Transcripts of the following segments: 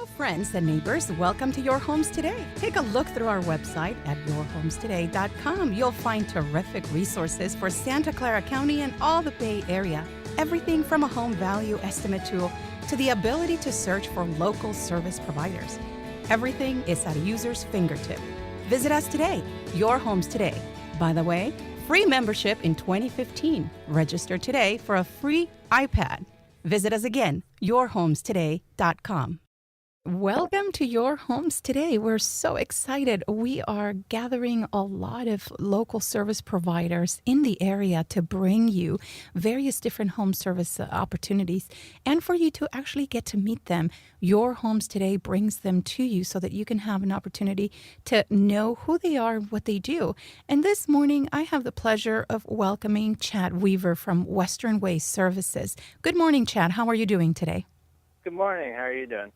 Friends and neighbors, welcome to Your Homes Today. Take a look through our website at YourHomesToday.com. You'll find terrific resources for Santa Clara County and all the Bay Area. Everything from a home value estimate tool to the ability to search for local service providers. Everything is at a user's fingertip. Visit us today, Your Homes Today. By the way, free membership in 2015. Register today for a free iPad. Visit us again, YourHomesToday.com. Welcome to Your Homes Today. We're so excited. We are gathering a lot of local service providers in the area to bring you various different home service opportunities and for you to actually get to meet them. Your Homes Today brings them to you so that you can have an opportunity to know who they are and what they do. And this morning, I have the pleasure of welcoming Chad Weaver from Western Way Services. Good morning, Chad. How are you doing today? Good morning. How are you doing?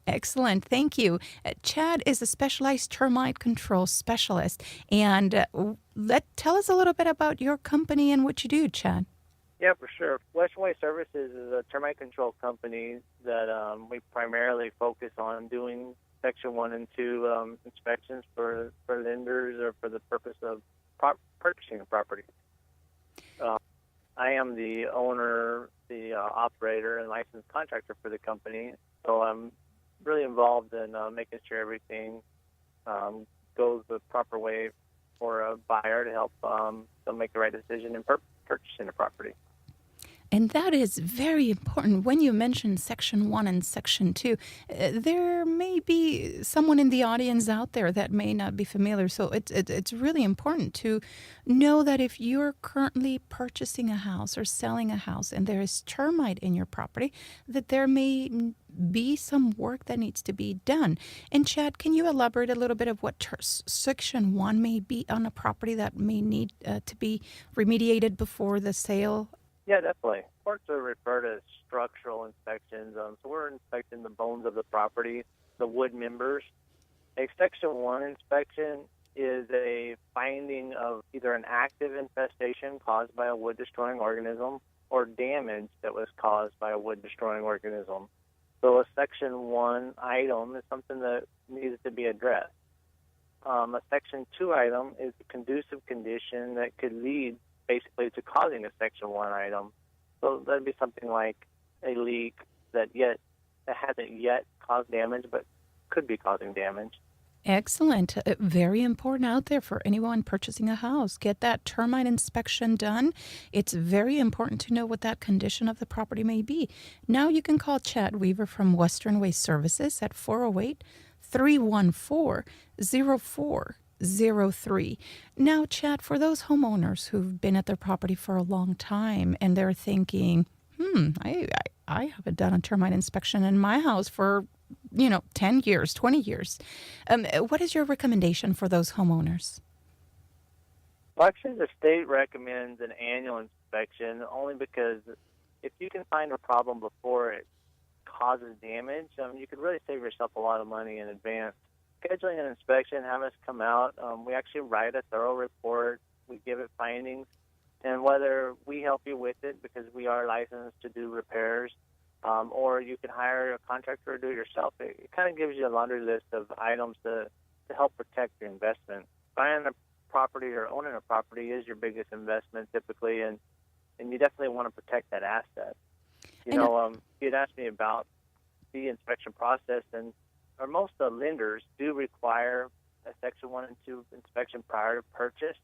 Excellent. Thank you. Chad is a specialized termite control specialist. And tell us a little bit about your company and what you do, Chad. Yeah, for sure. Western Way Services is a termite control company that we primarily focus on doing Section 1 and 2 inspections for lenders or for the purpose of purchasing a property. I am the owner, the operator, and licensed contractor for the company. So I'm really involved in making sure everything goes the proper way for a buyer to help them make the right decision in purchasing a property. And that is very important. When you mention Section 1 and Section 2, there may be someone in the audience out there that may not be familiar. So it's really important to know that if you're currently purchasing a house or selling a house and there is termite in your property, that there may be some work that needs to be done. And Chad, can you elaborate a little bit of what Section 1 may be on a property that may need to be remediated before the sale? Yeah, definitely. Courts are referred to as structural inspections. So we're inspecting the bones of the property, the wood members. A Section 1 inspection is a finding of either an active infestation caused by a wood-destroying organism or damage that was caused by a wood-destroying organism. So a Section 1 item is something that needs to be addressed. A Section 2 item is a conducive condition that could lead basically to causing a Section 1 item. So that'd be something like a leak that hasn't yet caused damage but could be causing damage. Excellent. Very important out there for anyone purchasing a house. Get that termite inspection done. It's very important to know what that condition of the property may be. Now you can call Chad Weaver from Western Way Services at 408-314-0403. Now, Chad, for those homeowners who've been at their property for a long time and they're thinking, I haven't done a termite inspection in my house for 10 years, 20 years. What is your recommendation for those homeowners? Well, actually, the state recommends an annual inspection only because if you can find a problem before it causes damage, you could really save yourself a lot of money in advance. Scheduling an inspection, have us come out. We actually write a thorough report. We give it findings. And whether we help you with it because we are licensed to do repairs, or you can hire a contractor or do it yourself, it kind of gives you a laundry list of items to help protect your investment. Buying a property or owning a property is your biggest investment typically, and you definitely want to protect that asset. You'd asked me about the inspection process, or most of the lenders do require a Section 1 and 2 inspection prior to purchase.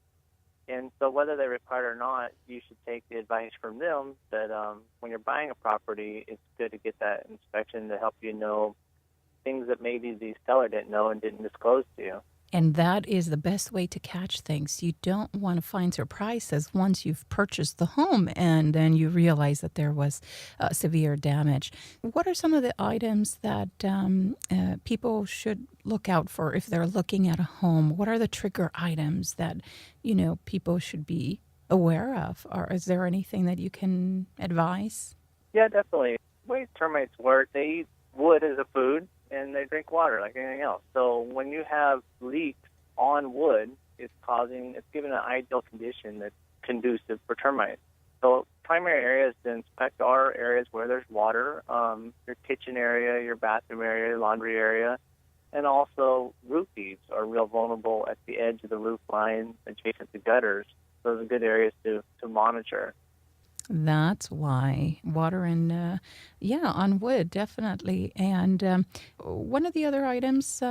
And so whether they require it or not, you should take the advice from them that when you're buying a property, it's good to get that inspection to help you know things that maybe the seller didn't know and didn't disclose to you. And that is the best way to catch things. You don't want to find surprises once you've purchased the home and then you realize that there was severe damage. What are some of the items that people should look out for if they're looking at a home? What are the trigger items that, people should be aware of? Or is there anything that you can advise? Yeah, definitely. The way termites work, they eat wood as a food, and they drink water like anything else. So when you have leaks on wood, it's giving an ideal condition that's conducive for termites. So primary area is to inspect our areas where there's water, your kitchen area, your bathroom area, your laundry area, and also roof eaves are real vulnerable at the edge of the roof line adjacent to gutters. Those are good areas to monitor. That's why water and, on wood, definitely. And one of the other items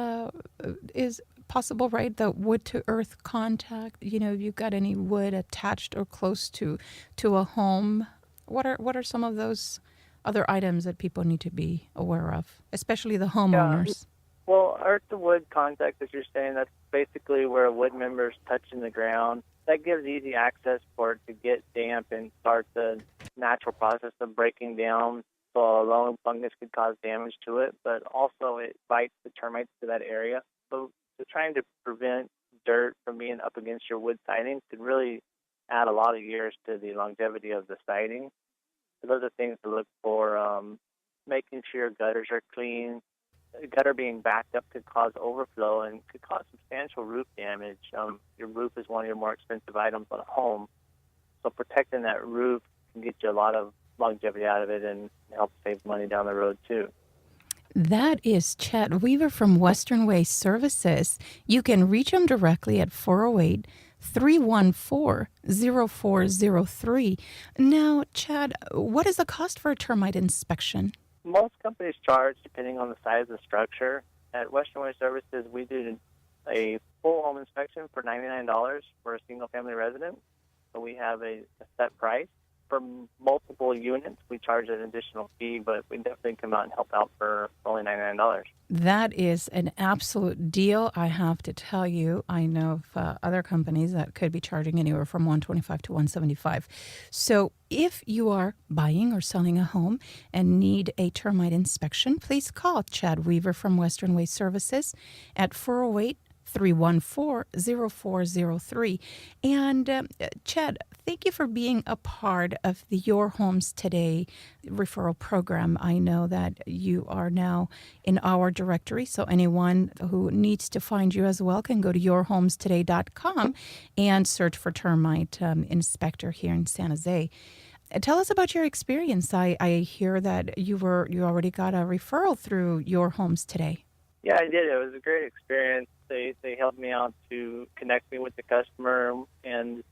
is possible, right? The wood to earth contact. If you've got any wood attached or close to a home, what are some of those other items that people need to be aware of, especially the Yeah. homeowners? Well, earth to wood contact, as you're saying, that's basically where a wood member is touching the ground. That gives easy access for it to get damp and start the natural process of breaking down. So a loam fungus could cause damage to it, but also it bites the termites to that area. So trying to prevent dirt from being up against your wood siding could really add a lot of years to the longevity of the siding. So those are things to look for. Making sure your gutters are clean. A gutter being backed up could cause overflow and could cause substantial roof damage. Your roof is one of your more expensive items on a home, so protecting that roof can get you a lot of longevity out of it and help save money down the road too. That is Chad Weaver from Western Way Services. You can reach him directly at 408-314-0403. Now, Chad, what is the cost for a termite inspection? Most companies charge depending on the size of the structure. At Western Way Services, we do a full home inspection for $99 for a single-family residence. So we have a set price. For multiple units, we charge an additional fee, but we definitely come out and help out for only $99. That is an absolute deal. I have to tell you, I know of other companies that could be charging anywhere from $125 to $175. So if you are buying or selling a home and need a termite inspection, please call Chad Weaver from Western Way Services at 408-314-0403. And Chad, thank you for being a part of the Your Homes Today referral program. I know that you are now in our directory, so anyone who needs to find you as well can go to YourHomesToday.com and search for termite inspector here in San Jose. Tell us about your experience. I hear that you already got a referral through Your Homes Today. Yeah, I did. It was a great experience. They helped me out to connect me with the customer, and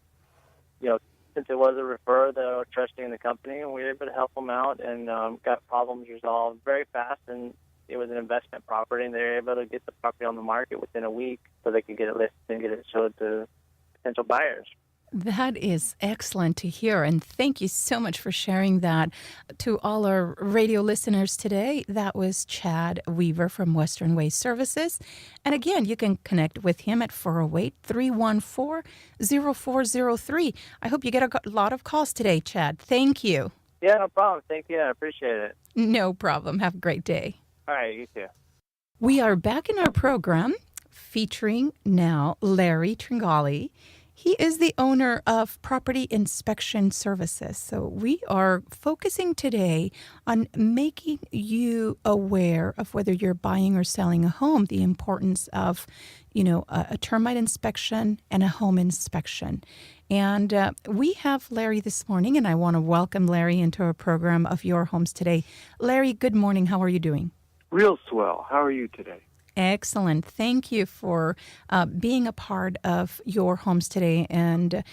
since it was a referral, they were trusting in the company, and we were able to help them out and got problems resolved very fast. And it was an investment property, and they were able to get the property on the market within a week so they could get it listed and get it showed to potential buyers. That is excellent to hear, and thank you so much for sharing that to all our radio listeners today. That was Chad Weaver from Western Way Services. And again, you can connect with him at 408-314-0403. I hope you get a lot of calls today, Chad. Thank you. Yeah, no problem. Thank you. I appreciate it. No problem. Have a great day. All right, you too. We are back in our program featuring now Larry Tringali. He is the owner of Property Inspection Services. So we are focusing today on making you aware of whether you're buying or selling a home, the importance of, a termite inspection and a home inspection. And we have Larry this morning, and I want to welcome Larry into our program of Your Homes Today. Larry, good morning. How are you doing? Real swell. How are you today? Excellent. Thank you for being a part of Your Homes Today and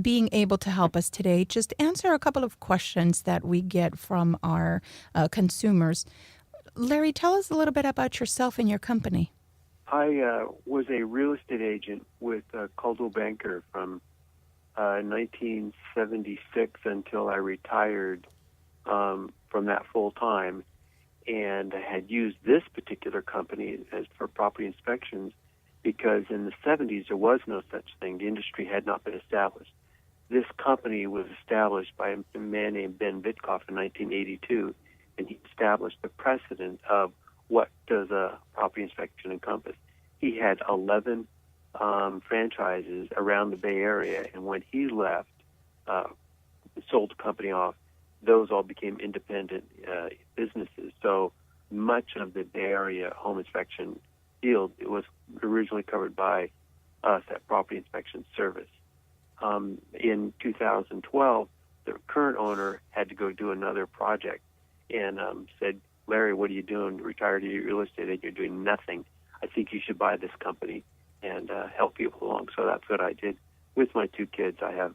being able to help us today. Just answer a couple of questions that we get from our consumers. Larry, tell us a little bit about yourself and your company. I was a real estate agent with Coldwell Banker from 1976 until I retired from that full time. And I had used this particular company for property inspections because in the 70s there was no such thing. The industry had not been established. This company was established by a man named Ben Vitkoff in 1982, and he established the precedent of what does a property inspection encompass. He had 11 franchises around the Bay Area, and when he left, sold the company off, those all became independent businesses. So much of the Bay Area home inspection field, it was originally covered by us at Property Inspection Service. In 2012, the current owner had to go do another project and said, Larry, what are you doing? Retired real estate agent, you're doing nothing. I think you should buy this company and help people along. So that's what I did with my 2 kids. I have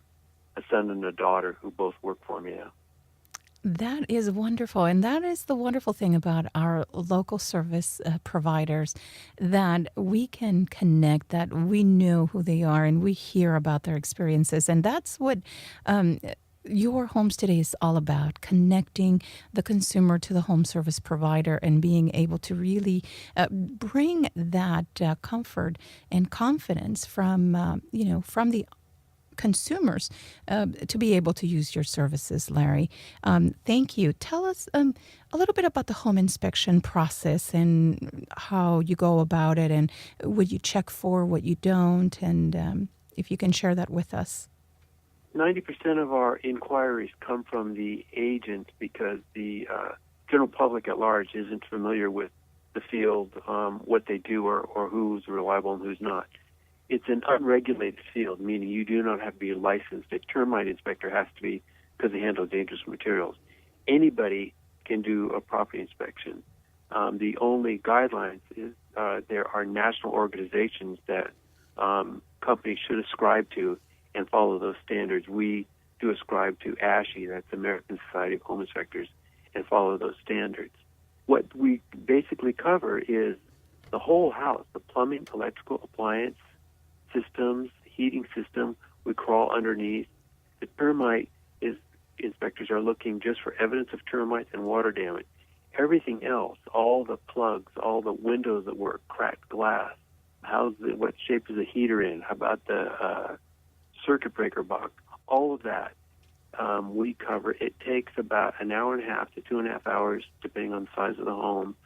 a son and a daughter who both work for me now. That is wonderful. And that is the wonderful thing about our local service providers, that we can connect, that we know who they are, and we hear about their experiences. And that's what Your Homes Today is all about, connecting the consumer to the home service provider and being able to really bring that comfort and confidence from, from the consumers to be able to use your services, Larry. Thank you. Tell us a little bit about the home inspection process and how you go about it, and what you check for, what you don't, and if you can share that with us. 90% of our inquiries come from the agent because the general public at large isn't familiar with the field, what they do, or who's reliable and who's not. It's an unregulated field, meaning you do not have to be licensed. A termite inspector has to be, because they handle dangerous materials. Anybody can do a property inspection. The only guidelines is there are national organizations that companies should ascribe to and follow those standards. We do ascribe to ASHI, that's the American Society of Home Inspectors, and follow those standards. What we basically cover is the whole house, the plumbing, electrical, appliance, systems, heating system. We crawl underneath. The termite inspectors are looking just for evidence of termites and water damage. Everything else, all the plugs, all the windows that were cracked glass, what shape is the heater in, how about the circuit breaker box, all of that we cover. It takes about an hour and a half to 2.5 hours, depending on the size of the home.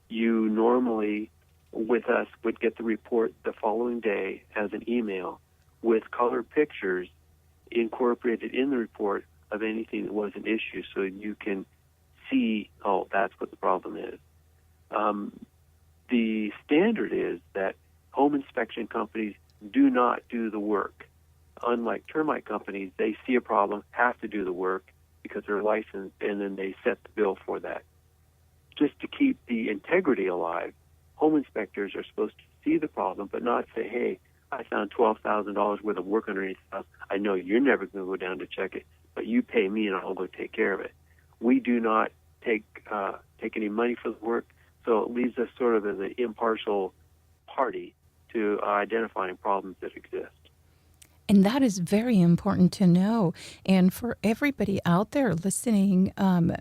You normally, with us, would get the report the following day as an email with colored pictures incorporated in the report of anything that was an issue, so you can see, oh, that's what the problem is. The standard is that home inspection companies do not do the work. Unlike termite companies, they see a problem, have to do the work because they're licensed, and then they set the bill for that. Just to keep the integrity alive, home inspectors are supposed to see the problem, but not say, hey, I found $12,000 worth of work underneath the house. I know you're never going to go down to check it, but you pay me and I'll go take care of it. We do not take any money for the work, so it leaves us sort of as an impartial party to identifying problems that exist. And that is very important to know. And for everybody out there listening,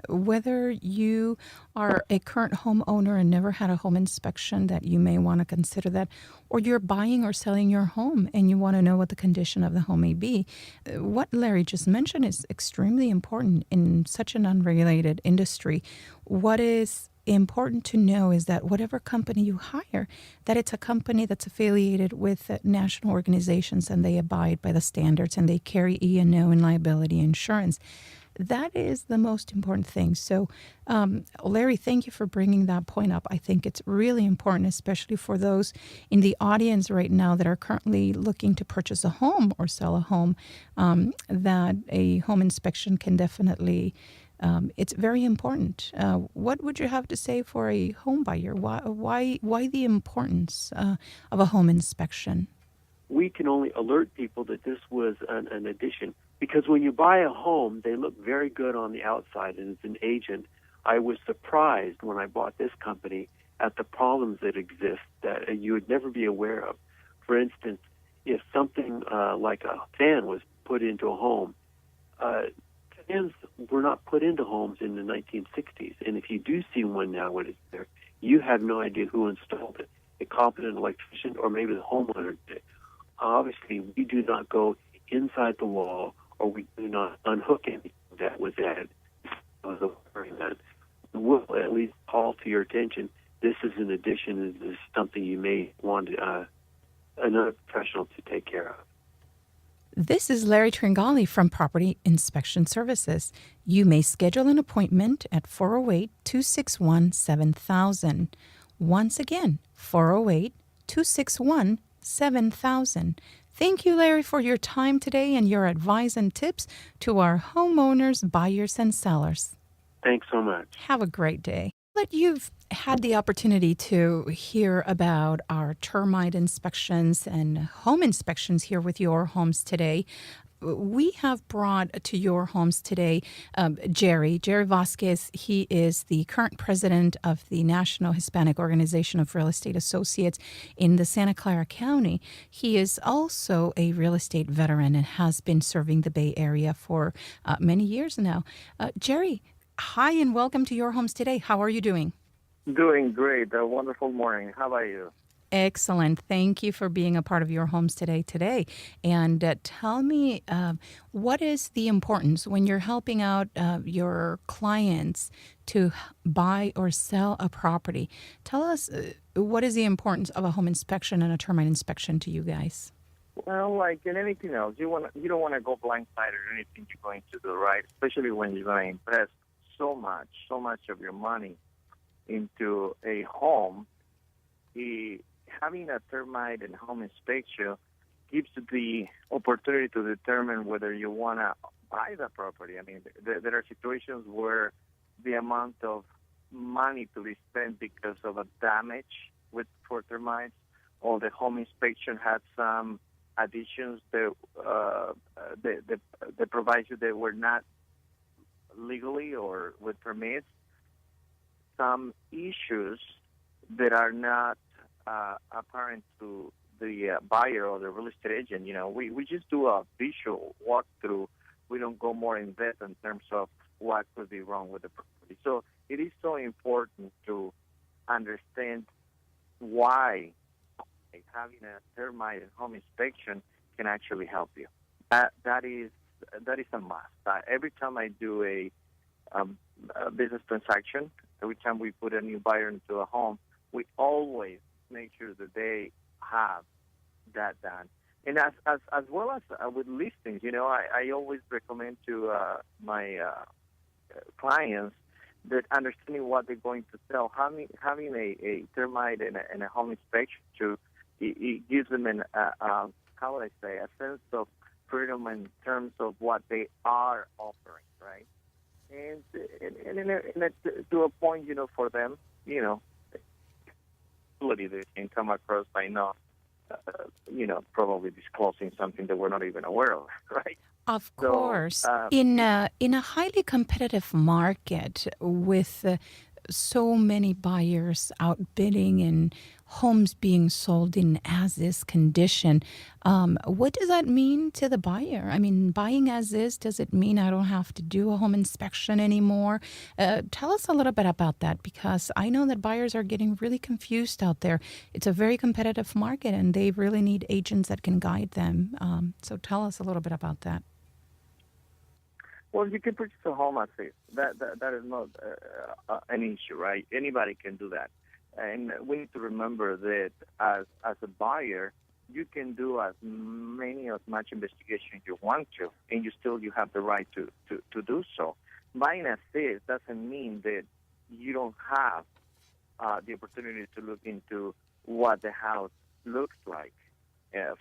whether you are a current homeowner and never had a home inspection, that you may want to consider that, or you're buying or selling your home and you want to know what the condition of the home may be, what Larry just mentioned is extremely important in such an unregulated industry. What is important to know is that whatever company you hire, that it's a company that's affiliated with national organizations, and they abide by the standards, and they carry E&O and liability insurance. That is the most important thing. So, Larry, thank you for bringing that point up. I think it's really important, especially for those in the audience right now that are currently looking to purchase a home or sell a home, that a home inspection can definitely it's very important. What would you have to say for a home buyer? Why the importance of a home inspection? We can only alert people that this was an addition, because when you buy a home, they look very good on the outside. And as an agent, I was surprised when I bought this company at the problems that exist that you would never be aware of. For instance, if something like a fan was put into a home, fans were not put into homes in the 1960s, and if you do see one now when it's there, you have no idea who installed it, a competent electrician or maybe the homeowner did. Obviously, we do not go inside the wall, or we do not unhook anything that was added. We'll at least call to your attention, this is an addition, this is something you may want another professional to take care of. This is Larry Tringali from Property Inspection Services. You may schedule an appointment at 408-261-7000. Once again, 408-261-7000. Thank you, Larry, for your time today and your advice and tips to our homeowners, buyers, and sellers. Thanks so much. Have a great day. But you've had the opportunity to hear about our termite inspections and home inspections here with Your Homes Today. We have brought to Your Homes Today Gerry Vazquez. He is the current president of the National Hispanic Organization of Real Estate Associates in the Santa Clara County. He is also a real estate veteran and has been serving the Bay Area for many years now. Gerry, hi and welcome to Your Homes Today. How are you doing? Doing great. A wonderful morning. How about you? Excellent. Thank you for being a part of Your Homes today. And tell me, what is the importance when you're helping out your clients to buy or sell a property? Tell us, what is the importance of a home inspection and a termite inspection to you guys? Well, like in anything else, you don't want to go blindsided or anything you're going to do, right? Especially when you're going to invest so much of your money into a home. Having a termite and home inspection gives you the opportunity to determine whether you want to buy the property. I mean, there are situations where the amount of money to be spent because of a damage for termites, or the home inspection had some additions that provide you that were not legally or with permits, some issues that are not apparent to the buyer or the real estate agent. You know, we just do a visual walkthrough. We don't go more in depth in terms of what could be wrong with the property. So it is so important to understand why having a termite and home inspection can actually help you. That is a must. Every time I do a business transaction, every time we put a new buyer into a home, we always make sure that they have that done. And as well as with listings, you know, I always recommend to my clients that understanding what they're going to sell, having a termite and a home inspection, it gives them how would I say, a sense of freedom in terms of what they are offering, right? And to a point, you know, for them, you know, they can come across by not, probably disclosing something that we're not even aware of, right? Of course. In a highly competitive market with so many buyers outbidding and homes being sold in as-is condition, what does that mean to the buyer? I mean, buying as-is, does it mean I don't have to do a home inspection anymore? Tell us a little bit about that, because I know that buyers are getting really confused out there. It's a very competitive market, and they really need agents that can guide them. So tell us a little bit about that. Well, you can purchase a home as is. That is not an issue, right? Anybody can do that. And we need to remember that as a buyer, you can do as much investigation you want to, and you have the right to do so. Buying as is doesn't mean that you don't have the opportunity to look into what the house looks like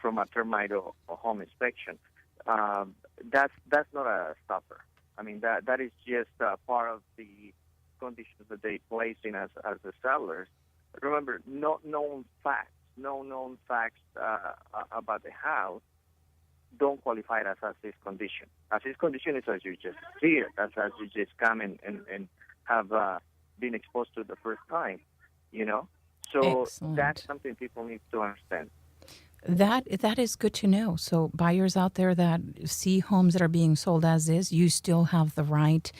from a termite or home inspection. That's not a stopper. I mean, that is just part of the conditions that they place in as the sellers. Remember, no known facts about the house don't qualify as is condition. As is condition is as you just see it, as you just come and have been exposed to the first time, you know? So Excellent. That's something people need to understand. That is good to know. So buyers out there that see homes that are being sold as is, you still have the right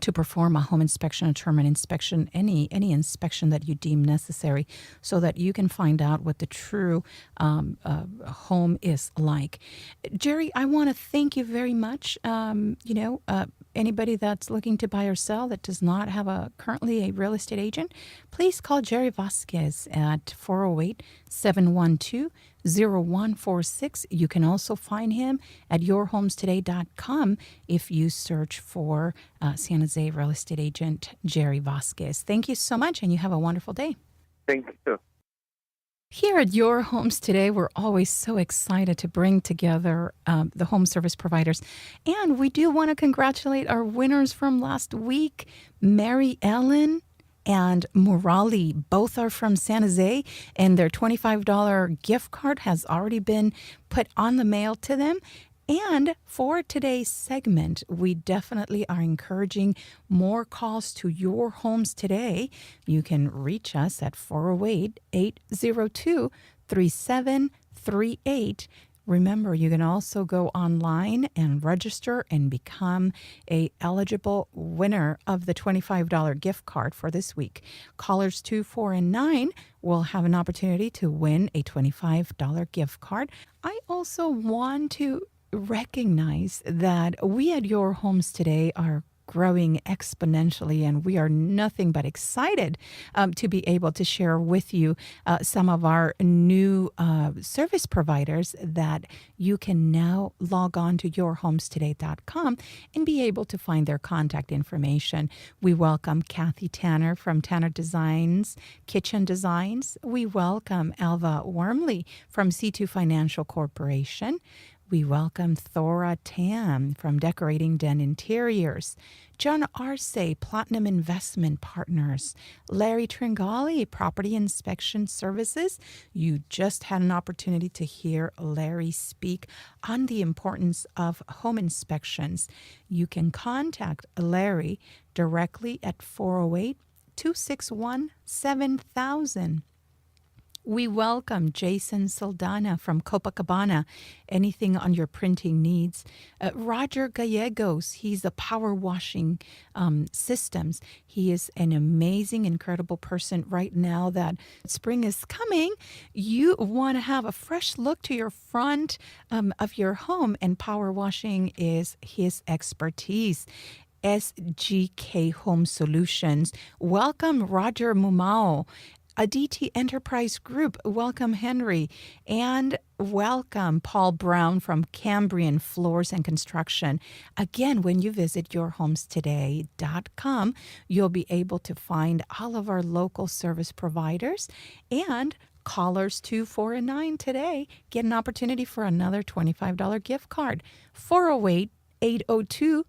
to perform a home inspection, a termite inspection, any inspection that you deem necessary, so that you can find out what the true home is like. Gerry, I want to thank you very much. Anybody that's looking to buy or sell that does not have currently a real estate agent, please call Gerry Vazquez at 408-712-0146. You can also find him at YourHomesToday.com if you search for San Jose real estate agent Gerry Vazquez. Thank you so much, and you have a wonderful day. Thank you. Here at Your Homes Today, we're always so excited to bring together the home service providers. And we do want to congratulate our winners from last week, Mary Ellen and Murali. Both are from San Jose, and their $25 gift card has already been put on the mail to them. And for today's segment, we definitely are encouraging more calls to Your Homes Today. You can reach us at 408-802-3738. Remember, you can also go online and register and become a eligible winner of the $25 gift card for this week. Callers 2, 4, and 9 will have an opportunity to win a $25 gift card. I also want to recognize that we at Your Homes Today are growing exponentially, and we are nothing but excited to be able to share with you some of our new service providers that you can now log on to YourHomesToday.com and be able to find their contact information. We welcome Kathy Tanner from Tanner Designs, Kitchen Designs. We welcome Alva Wormley from C2 Financial Corporation. We welcome Thora Tam from Decorating Den Interiors, John Arce, Platinum Investment Partners, Larry Tringali, Property Inspection Services. You just had an opportunity to hear Larry speak on the importance of home inspections. You can contact Larry directly at 408-261-7000. We welcome Jason Saldana from Copacabana, anything on your printing needs. Roger Gallegos, he's a power washing systems. He is an amazing, incredible person right now that spring is coming. You want to have a fresh look to your front of your home, and power washing is his expertise. SGK Home Solutions. Welcome, Roger Mumao. Aditi Enterprise Group, welcome Henry, and welcome Paul Brown from Cambrian Floors and Construction. Again, when you visit YourHomesToday.com, you'll be able to find all of our local service providers, and callers 2, 4, and 9 today get an opportunity for another $25 gift card. 408-802-3738.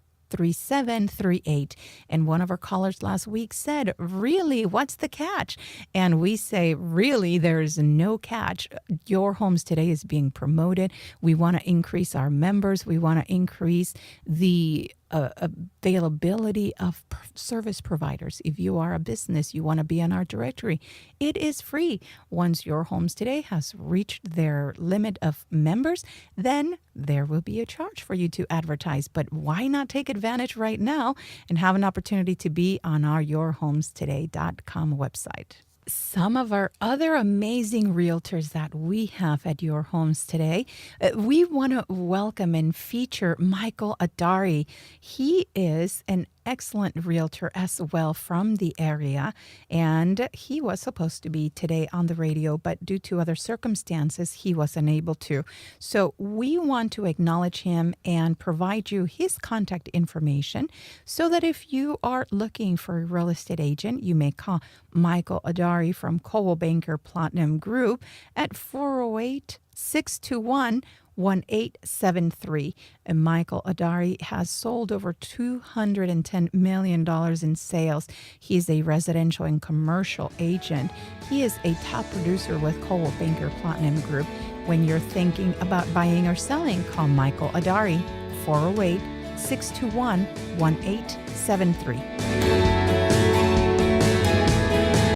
And one of our callers last week said, really, what's the catch? And we say, really, there's no catch. Your Homes Today is being promoted. We want to increase our members. We want to increase the availability of service providers. If you are a business, you want to be on our directory, it is free. Once Your Homes Today has reached their limit of members, then there will be a charge for you to advertise. But why not take advantage right now and have an opportunity to be on our YourHomesToday.com website? Some of our other amazing realtors that we have at Your Homes Today, we want to welcome and feature Michael Adari. He is an excellent realtor as well from the area, and he was supposed to be today on the radio, but due to other circumstances, he was unable to. So we want to acknowledge him and provide you his contact information so that if you are looking for a real estate agent, you may call Michael Adari from Coldwell Banker Platinum Group at 408-621-1873. And Michael Adari has sold over $210 million in sales. He is a residential and commercial agent. He is a top producer with Coldwell Banker Platinum Group. When you're thinking about buying or selling, call Michael Adari, 408-621-1873.